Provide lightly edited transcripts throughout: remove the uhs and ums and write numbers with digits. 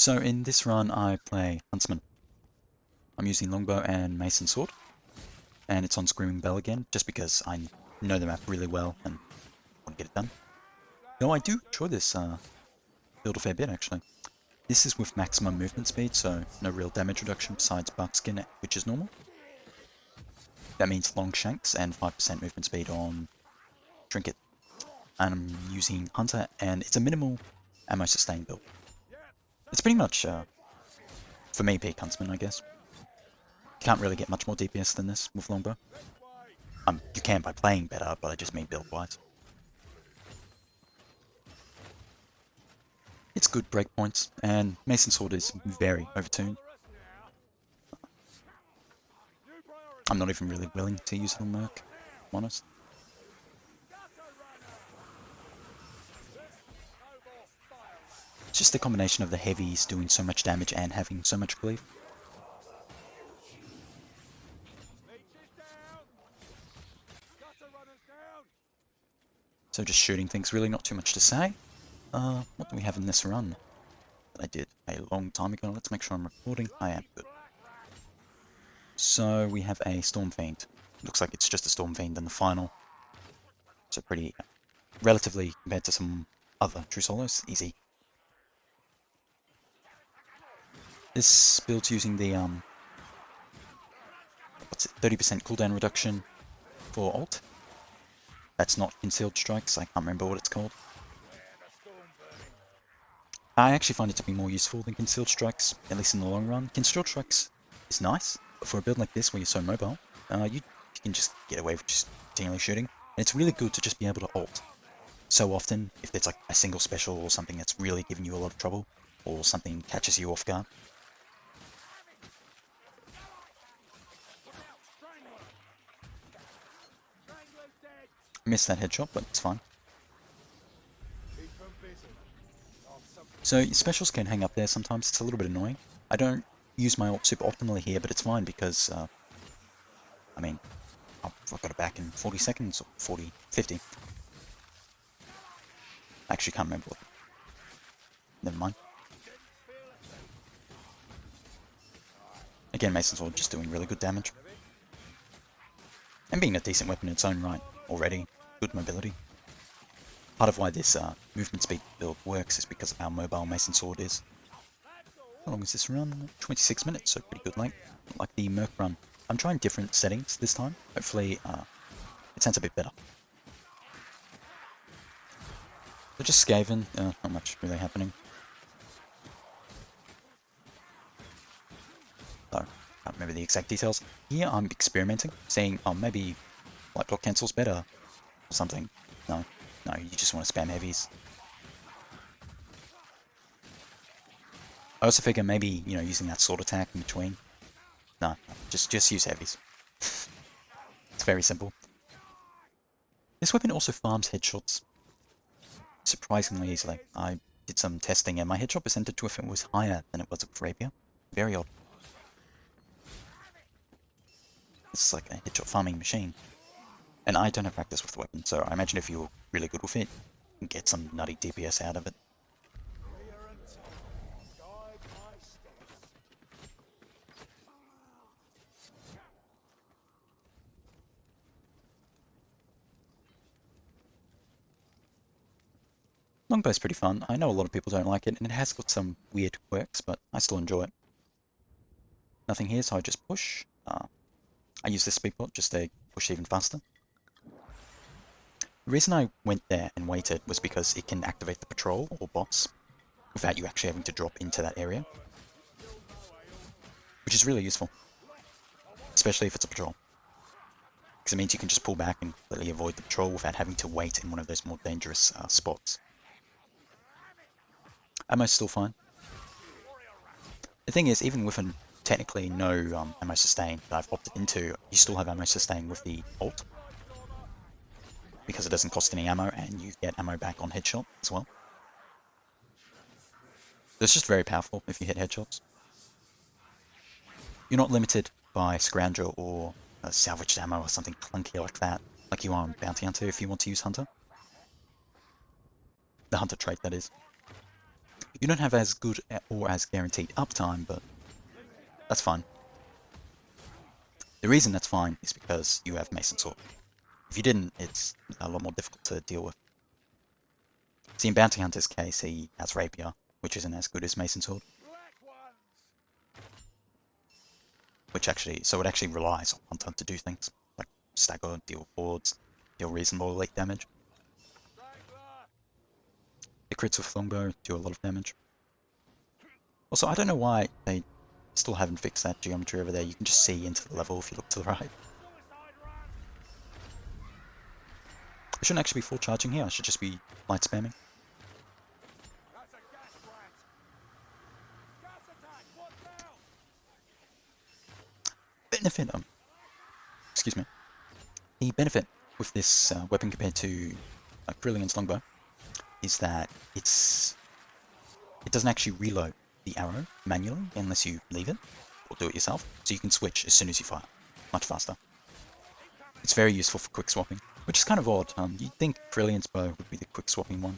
So in this run I play Huntsman. I'm using Longbow and Mason Sword, and it's on Screaming Bell again, just because I know the map really well and want to get it done. Though I do enjoy this build a fair bit actually. This is with maximum movement speed, so no real damage reduction besides Buckskin, which is normal. That means long shanks and 5% movement speed on Trinket. And I'm using Hunter, and it's a minimal ammo sustain build. It's pretty much, for me, peak Huntsman, I guess. You can't really get much more DPS than this with Longbow. You can by playing better, but I just mean build-wise. It's good breakpoints, and Mason Sword is very overtuned. I'm not even really willing to use it on Merc, if I'm honest. It's just the combination of the heavies doing so much damage and having so much cleave. So just shooting things, really not too much to say. What do we have in this run that I did a long time ago? Let's make sure I'm recording. I am good. So we have a Stormfiend. Looks like it's just a Stormfiend in the final. So pretty, relatively compared to some other true solos, easy. This build's using the, what's it, 30% cooldown reduction for ult. That's not Concealed Strikes, I can't remember what it's called. I actually find it to be more useful than Concealed Strikes, at least in the long run. Concealed Strikes is nice, but for a build like this where you're so mobile, you can just get away with just continually shooting. And it's really good to just be able to ult. So often, if there's like a single special or something that's really giving you a lot of trouble, or something catches you off guard. I missed that headshot, but it's fine. So your specials can hang up there sometimes, it's a little bit annoying. I don't use my ult super optimally here, but it's fine because, I mean, I've got it back in 40 seconds, or 40, 50. I actually can't remember what. Never mind. Again, Mason's Sword just doing really good damage. And being a decent weapon in its own right already. Good mobility. Part of why this movement speed build works is because of how mobile Mason Sword is. How long is this run? 26 minutes, so pretty good length. Like the Merc run. I'm trying different settings this time. Hopefully, it sounds a bit better. So just Skaven, not much really happening. So, can't remember the exact details. Here I'm experimenting, seeing, maybe light block cancel's better, or something. No, you just want to spam heavies. I also figure maybe, using that sword attack in between. No, just use heavies. It's very simple. This weapon also farms headshots surprisingly easily. I did some testing and my headshot percentage to it was higher than it was with Rapier. Very odd. It's like a headshot farming machine. And I don't have practice with the weapon, so I imagine if you're really good with it, you can get some nutty DPS out of it. Longbow's pretty fun. I know a lot of people don't like it, and it has got some weird quirks, but I still enjoy it. Nothing here, so I just push. I use this speed bot just to push even faster. The reason I went there and waited was because it can activate the patrol or bots without you actually having to drop into that area, which is really useful, especially if it's a patrol. Because it means you can just pull back and completely avoid the patrol without having to wait in one of those more dangerous spots. Ammo's still fine. The thing is, even with a technically no ammo sustain that I've opted into, you still have ammo sustain with the ult. Because it doesn't cost any ammo and you get ammo back on headshot as well. It's just very powerful if you hit headshots. You're not limited by Scrounger or salvaged ammo or something clunky like that, like you are on Bounty Hunter if you want to use Hunter. The Hunter trait, that is. You don't have as good or as guaranteed uptime, but that's fine. The reason that's fine is because you have Mason Sword. If you didn't, it's a lot more difficult to deal with. See, in Bounty Hunter's case, he has Rapier, which isn't as good as Mason Sword. Which actually, so it actually relies on Hunter to do things, like stagger, deal forwards, deal reasonable elite damage. The crits with Longbow do a lot of damage. Also, I don't know why they still haven't fixed that geometry over there. You can just see into the level if you look to the right. I shouldn't actually be full charging here, I should just be light spamming. Benefit, excuse me. The benefit with this weapon compared to Brilliant's Longbow is that it doesn't actually reload the arrow manually unless you leave it or do it yourself, so you can switch as soon as you fire, much faster. It's very useful for quick swapping, which is kind of odd. You'd think Brilliant's bow would be the quick swapping one,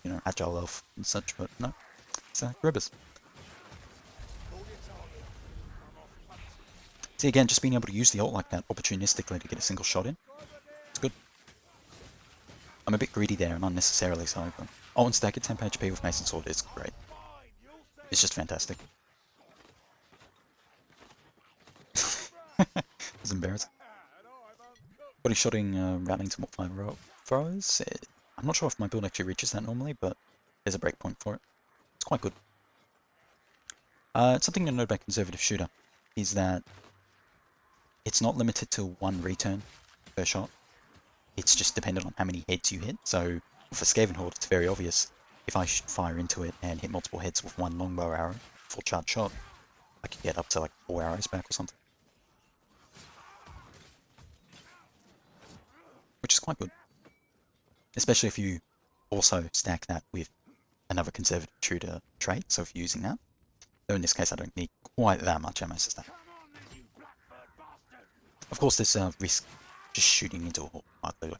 you know, agile elf and such, but no, it's Gribbers. See, again, just being able to use the ult like that opportunistically to get a single shot in, it's good. I'm a bit greedy there and unnecessarily so, but... Oh, and stack at 10 HP with Mason Sword is great. It's just fantastic. It's embarrassing. Body shotting routing to what 5 throws. I'm not sure if my build actually reaches that normally, but there's a breakpoint for it. It's quite good. Something to note about Conservative Shooter is that it's not limited to one return per shot. It's just dependent on how many heads you hit. So for Skaven Horde, it's very obvious. If I fire into it and hit multiple heads with one longbow arrow, full charge shot, I could get up to like 4 arrows back or something. Which is quite good. Especially if you also stack that with another Conservative Shooter trait, so if you're using that. Though in this case I don't need quite that much ammo to stack. Of course there's risk just shooting into a horde like that.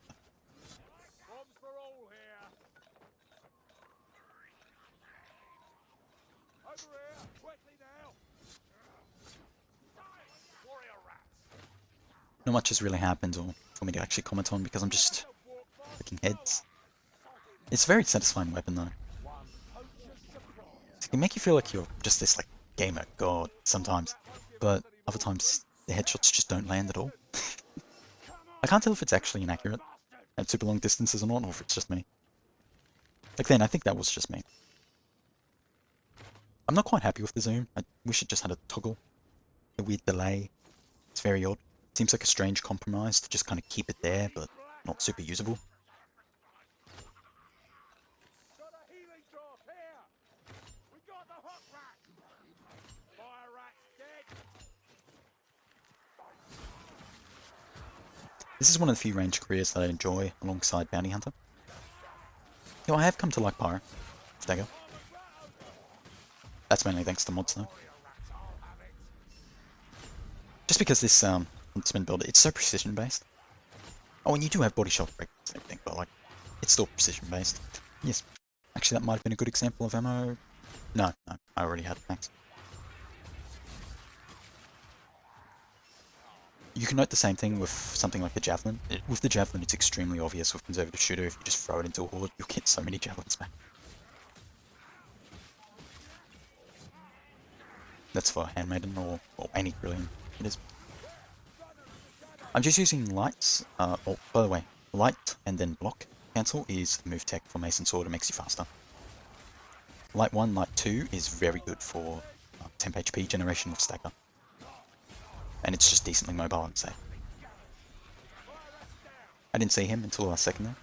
Not much has really happened or for me to actually comment on because I'm just clicking heads. It's a very satisfying weapon though. It can make you feel like you're just this like gamer god sometimes, but other times the headshots just don't land at all. I can't tell if it's actually inaccurate at super long distances or not, or if it's just me. Like then, I think that was just me. I'm not quite happy with the zoom. I wish it just had a toggle. A weird delay. It's very odd. Seems like a strange compromise to just kind of keep it there, but not super usable. This is one of the few range careers that I enjoy alongside Bounty Hunter. You know, I have come to like Pyro, Dagger. That's mainly thanks to mods though. Just because this Huntsman build, it's so precision based. Oh, and you do have body shot break, same thing, but like, it's still precision based. Yes, actually that might have been a good example of ammo. No, I already had it, thanks. You can note the same thing with something like the Javelin. With the Javelin, it's extremely obvious with Conservative Shooter. If you just throw it into a horde, you'll get so many Javelins back. That's for Handmaiden or any Brilliant it is. I'm just using lights. By the way, light and then block cancel is the move tech for Mason Sword. It makes you faster. Light 1, Light 2 is very good for temp HP generation with Stagger. And it's just decently mobile and safe. I didn't see him until the last second there.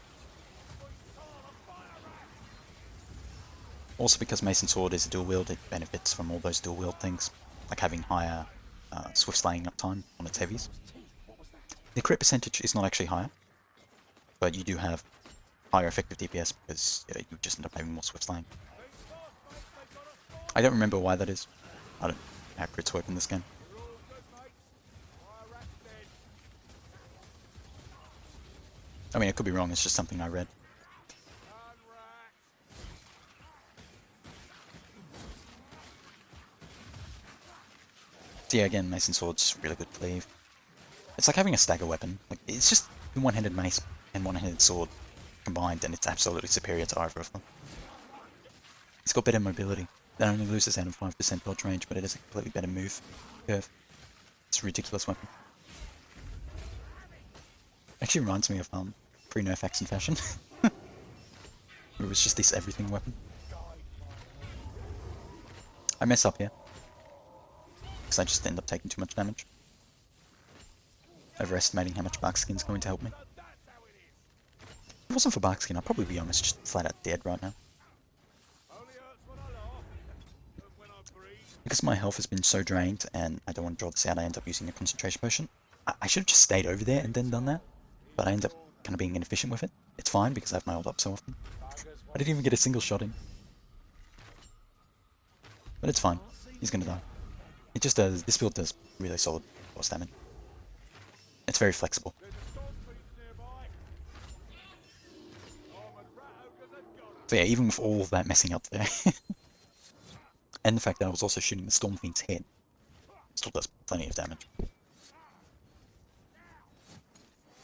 Also because Mason Sword is a dual wield, it benefits from all those dual wield things, like having higher swift slaying uptime on its heavies. The crit percentage is not actually higher, but you do have higher effective DPS because you just end up having more swift slaying. I don't remember why that is. I don't know how crits work in this game. I mean, I could be wrong, it's just something I read. So yeah, again, Mason Sword's really good cleave. It's like having a stagger weapon. Like, it's just the one-handed mace and one-handed sword combined, and it's absolutely superior to either of them. It's got better mobility. It only loses out of 5% dodge range, but it has a completely better move curve. It's a ridiculous weapon. Actually reminds me of pre-nerf Axe Fashion. It was just this everything weapon. I mess up here, because I just end up taking too much damage. Overestimating how much Barkskin's going to help me. If it wasn't for Barkskin, I'd probably be almost just flat out dead right now. Because my health has been so drained, and I don't want to draw this out, I end up using a concentration potion. I should have just stayed over there and then done that, but I end up kind of being inefficient with it. It's fine, because I have my ult up so often. I didn't even get a single shot in. But it's fine. He's gonna die. It just does, this build does really solid boss damage. It's very flexible. So yeah, even with all of that messing up there, and the fact that I was also shooting the Stormfiend's head, still does plenty of damage.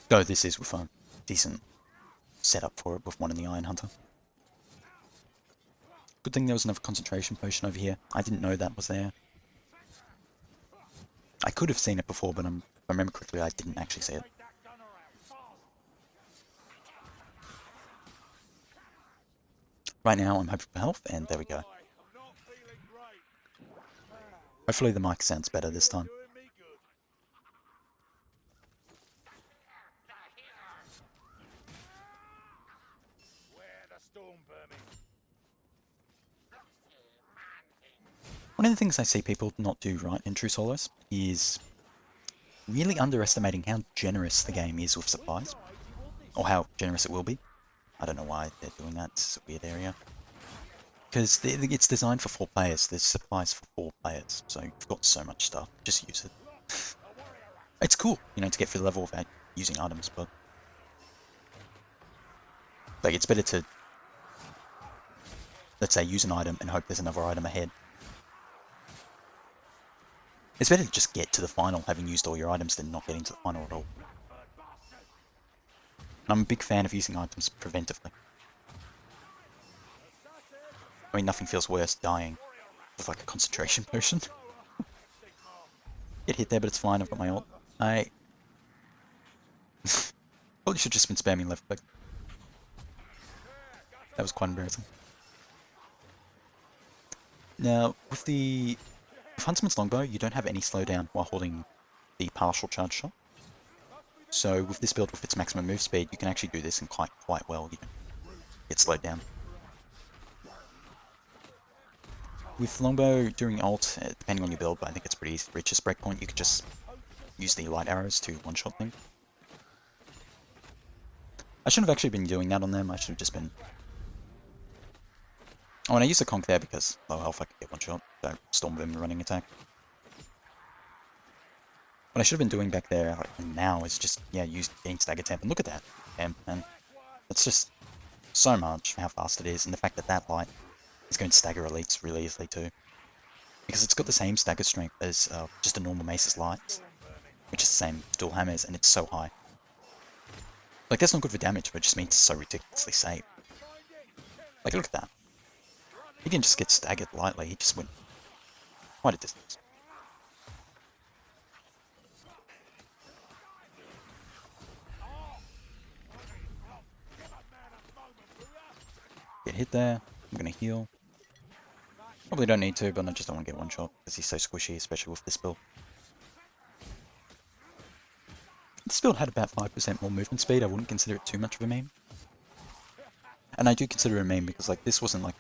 Though this is with a decent setup for it with one in the Iron Hunter. Good thing there was another concentration potion over here. I didn't know that was there. I could have seen it before, but if I remember correctly, I didn't actually see it. Right now, I'm hoping for health, and there we go. Hopefully the mic sounds better this time. One of the things I see people not do right in true solos is really underestimating how generous the game is with supplies. Or how generous it will be. I don't know why they're doing that, it's a weird area. Because it's designed for 4 players, there's supplies for 4 players, so you've got so much stuff, just use it. It's cool, you know, to get through the level without using items, but like, it's better to, let's say, use an item and hope there's another item ahead. It's better to just get to the final having used all your items than not getting to the final at all. And I'm a big fan of using items preventively. I mean, nothing feels worse dying with like a concentration potion. Get hit there, but it's fine, I've got my ult. I probably should have just been spamming left click. That was quite embarrassing. Now, with Huntsman's Longbow, you don't have any slowdown while holding the partial charge shot. So with this build, with its maximum move speed, you can actually do this and quite well. You don't get slowed down. With Longbow, during ult, depending on your build, but I think it's pretty easy to reach a breakpoint, you could just use the light arrows to one-shot thing. I shouldn't have actually been doing that on them, I should have just been... Oh, and I used the conk there because low health I could get one-shot, so Storm Boom running attack. What I should have been doing back there now is just, yeah, use gain stagger temp, and look at that, and it's just so much how fast it is, and the fact that that light is going to stagger elites really easily too. Because it's got the same stagger strength as just a normal Mace's lights, which is the same dual hammers, and it's so high. Like, that's not good for damage, but it just means it's so ridiculously safe. Like, look at that. He didn't just get staggered lightly, he just went quite a distance. Get hit there, I'm gonna heal. Probably don't need to, but I just don't want to get one shot, because he's so squishy, especially with this build. If this build had about 5% more movement speed, I wouldn't consider it too much of a meme. And I do consider it a meme because, like, this wasn't like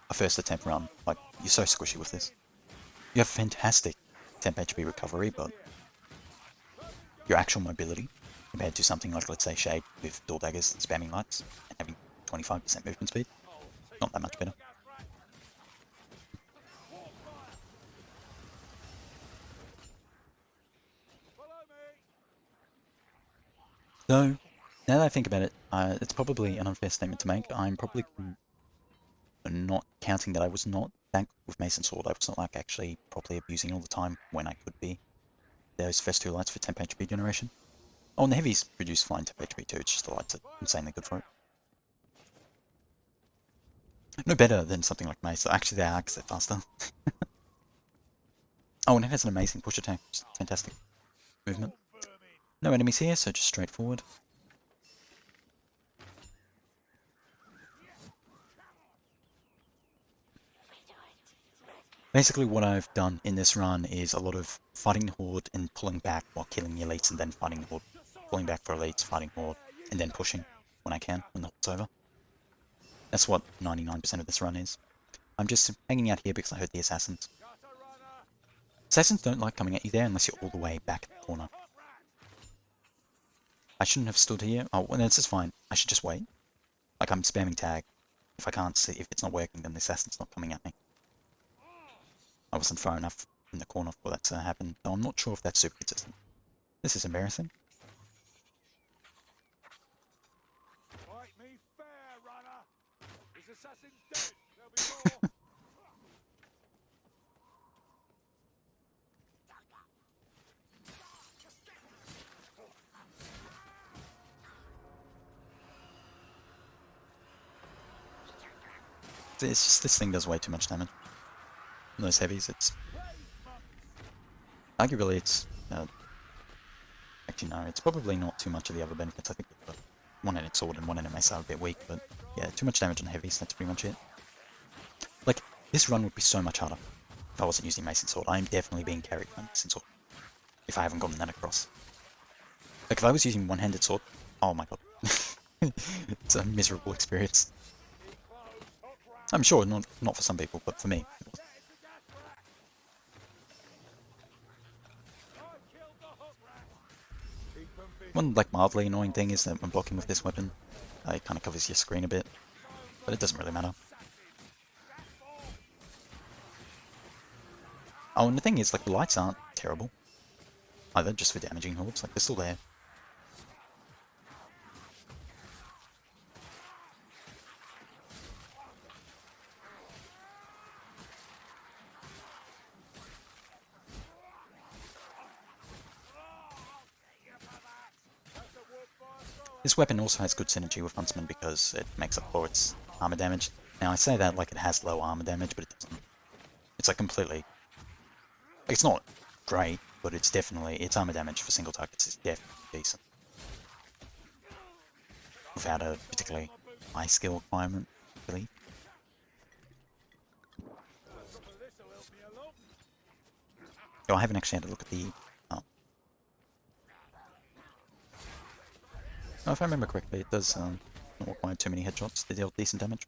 a first attempt run. Like, you're so squishy with this. You have fantastic temp HP recovery, but your actual mobility, compared to something like, let's say, Shade with dual daggers and spamming lights, and having 25% movement speed, not that much better. So, now that I think about it, it's probably an unfair statement to make. I'm probably not counting that I was not that good with Mason Sword. I was not like actually properly abusing all the time when I could be. There's first 2 lights for 10 HP generation. Oh, and the heavies produce flying 10 HP too, it's just the lights are insanely good for it. No better than something like Mace. Actually, they are, because they're faster. Oh, and it has an amazing push attack. Just fantastic movement. No enemies here, so just straight forward. Basically, what I've done in this run is a lot of fighting the Horde and pulling back while killing the elites, and then fighting the Horde. Pulling back for elites, fighting Horde, and then pushing when I can, when the Horde's over. That's what 99% of this run is. I'm just hanging out here because I heard the assassins. Assassins don't like coming at you there unless you're all the way back in the corner. I shouldn't have stood here. Oh, well, this is fine. I should just wait. Like, I'm spamming tag. If I can't see, if it's not working, then the assassin's not coming at me. I wasn't far enough in the corner for that to happen, though I'm not sure if that's super consistent. This is embarrassing. Fight me fair, runner. This assassin's dead. There'll be more. It's just, this thing does way too much damage. Those heavies, it's... Arguably, it's... actually, no, it's probably not too much of the other benefits. I think the one-handed sword and one-handed mace are a bit weak, but yeah, too much damage on heavies, that's pretty much it. Like, this run would be so much harder if I wasn't using Mason Sword. I'm definitely being carried by Mason Sword, if I haven't gotten that across. Like, if I was using one-handed sword, oh my god. It's a miserable experience. I'm sure not for some people, but for me, it was. One, like, mildly annoying thing is that when blocking with this weapon, it kind of covers your screen a bit, but it doesn't really matter. Oh, and the thing is, like, the lights aren't terrible either, just for damaging hordes, like, they're still there. This weapon also has good synergy with Huntsman because it makes up for its armor damage. Now, I say that like it has low armor damage, but it doesn't. It's like completely... It's not great, but it's definitely... Its armor damage for single targets is definitely decent. Without a particularly high skill requirement, really. Oh, I haven't actually had a look at the... Oh. Oh, if I remember correctly, it does not require too many headshots to deal decent damage.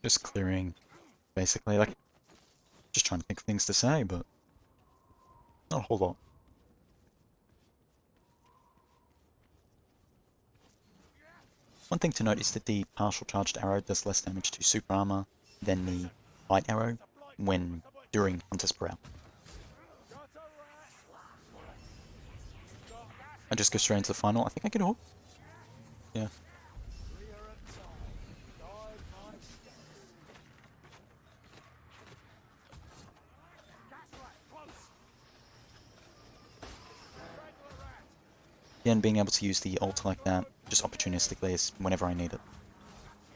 Just clearing, basically, like, just trying to think of things to say, but not a whole lot. One thing to note is that the partial charged arrow does less damage to super armor than the light arrow when during Hunter's Prowl. I just go straight into the final. I think I get a hook. Yeah. Again, being able to use the ult like that, just opportunistically, is whenever I need it.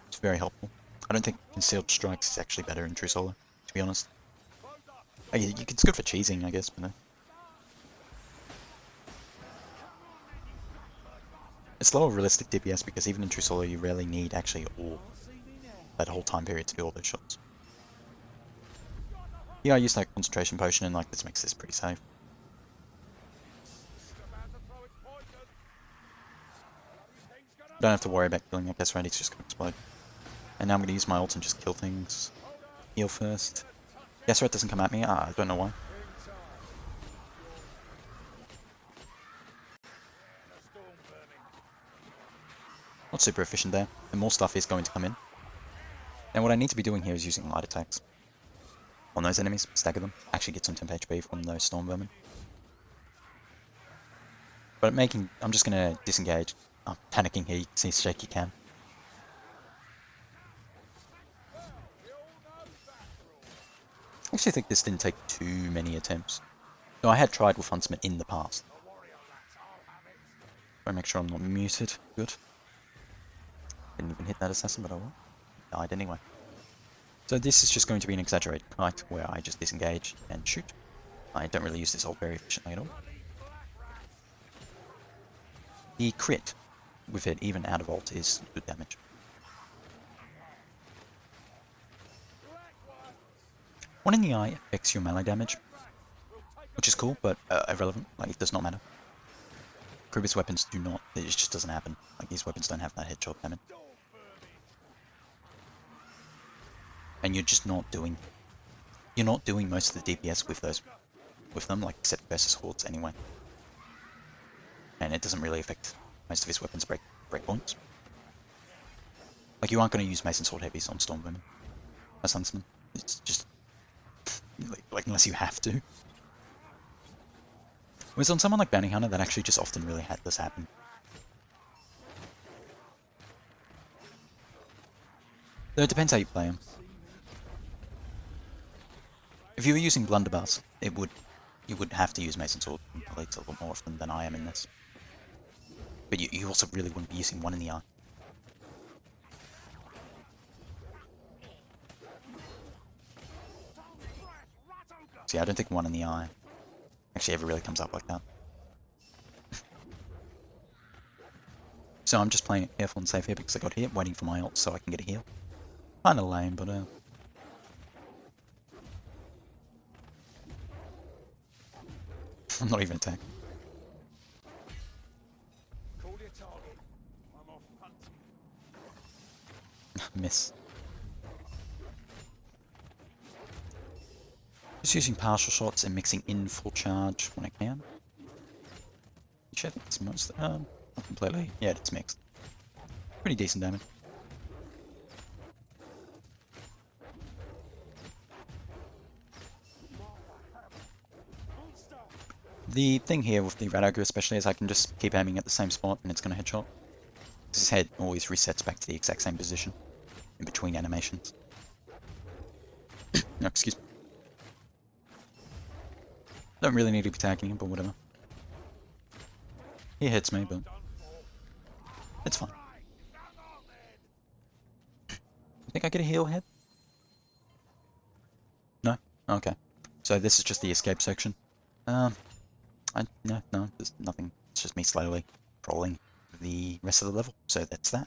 It's very helpful. I don't think Concealed Strikes is actually better in True Solo, to be honest. It's good for cheesing, I guess, but it's lower realistic DPS because even in True Solo you rarely need actually all that whole time period to do all those shots. Yeah, I used that concentration potion, and like this makes this pretty safe. Don't have to worry about killing that guess right, it's just gonna explode. And now I'm gonna use my ult and just kill things. Heal first. Guess right doesn't come at me. I don't know why. Not super efficient there, and more stuff is going to come in. And what I need to be doing here is using light attacks on those enemies, stagger them, actually get some temp HP from those storm vermin. But I'm just gonna disengage. I'm panicking here, you can see shaky cam. I actually think this didn't take too many attempts. No, I had tried with Huntsman in the past. I'll make sure I'm not muted. Good. Didn't even hit that assassin, but I will. Died anyway. So this is just going to be an exaggerated kite where I just disengage and shoot. I don't really use this ult very efficiently at all. The crit with it, even out of ult, is good damage. One in the eye affects your melee damage, which is cool, but irrelevant. Like, it does not matter. Previous weapons do not. It just doesn't happen. Like, these weapons don't have that headshot damage. And you're just not doing. You're not doing most of the DPS with them, like except versus hordes anyway. And it doesn't really affect most of his weapons breakpoints. Like, you aren't going to use Mason Sword Heavies on Storm Vermin as Huntsman. It's just like unless you have to. Whereas on someone like Bounty Hunter, that actually just often really does happen. Though it depends how you play him. If you were using Blunderbuss, you would have to use Mason Sword Blades a lot more often than I am in this. But you also really wouldn't be using one in the eye. So yeah, I don't think one in the eye actually ever really comes up like that. So I'm just playing it careful and safe here because I got hit, waiting for my ult so I can get a heal. Kinda lame, but I'm not even attacking. Miss. Just using partial shots and mixing in full charge when I can. Which I think it's most, not completely. Yeah, it's mixed. Pretty decent damage. The thing here with the Rat Ogre especially is I can just keep aiming at the same spot and it's going to headshot. His head always resets back to the exact same position in between animations. No, excuse me. Don't really need to be tagging him, but whatever. He hits me, but it's fine. You think I get a heal head? No? Okay. So this is just the escape section. No, there's nothing. It's just me slowly crawling the rest of the level. So that's that.